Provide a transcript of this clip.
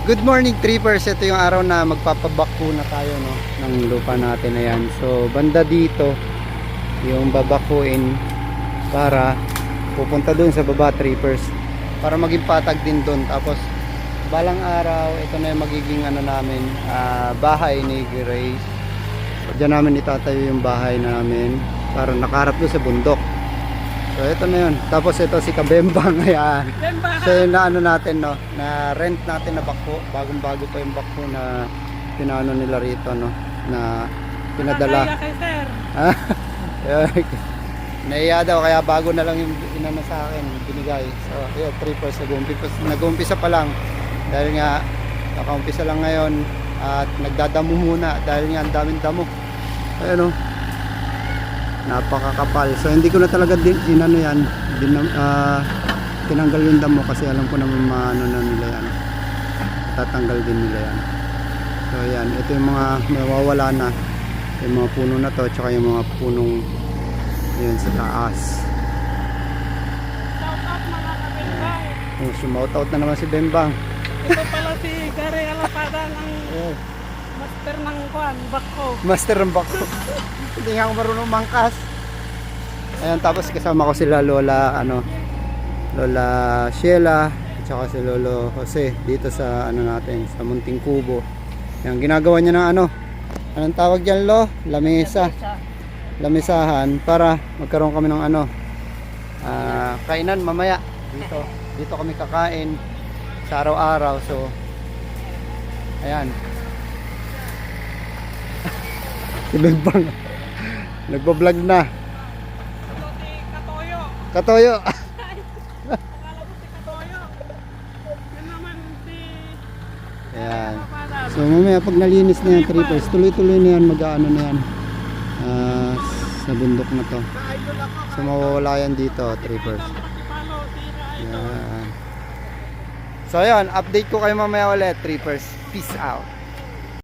Good morning trippers, ito yung araw na magpapabako na tayo no, ng lupa natin. Ayan. So banda dito yung babakuin para pupunta dun sa baba trippers para maging patag din dun. Tapos balang araw ito na yung magiging ano namin, bahay ni Grace. So, dyan namin itatayo yung bahay namin para nakaharap doon sa bundok. So ito na yun. Tapos ito si Kabembang. Ayan. So yun na ano natin no, na rent natin na bako. Bagong bago pa yung bako na pinano nila rito no, na pinadala. Naiya daw kaya bago na lang yung inano sa akin, binigay. So yun, trippers, nag-uumpisa pa lang. Dahil nga nakaumpisa lang ngayon at nagdadamo muna dahil nga ang daming damo. Ayun no. Napakakapal. So hindi ko na talaga inano yan, tinanggal yung damo kasi alam ko naman maano na nila yan, tatanggal din nila yan. So yan, ito yung mga mawawala na, yung mga puno na to tsaka yung mga punong yun sa taas. Shout out mga kabembang. Sumout out na naman si Bembang. Ito pala si Gary Alapada ng master ng kwan, bako. Master ng bako. Hindi nga ako marunong mangkas. Ayan, tapos kasama ko sila Lola Lola Sheila at saka si Lolo Jose dito sa ano natin, sa Munting Kubo. Ayan, ginagawa niya ng anong tawag diyan, Lo? Lamesa. Lamesahan para magkaroon kami ng kainan mamaya dito kami kakain sa araw-araw. So ayan. Si Bembang nagbo-vlog na. Ito si Katoyo. Katoyo. Akala ko si Katoyo. Yun naman si Ayan. Alapada. So mamaya pag nalinis na yan trippers, tuloy-tuloy na yan, mag-aano na yan sa bundok na to. Ka-idol ako. So mawawala yan dito trippers. Pakipalo, si Ka-idol. Ayan. So ayan, update ko kayo mamaya ulit trippers. Peace out.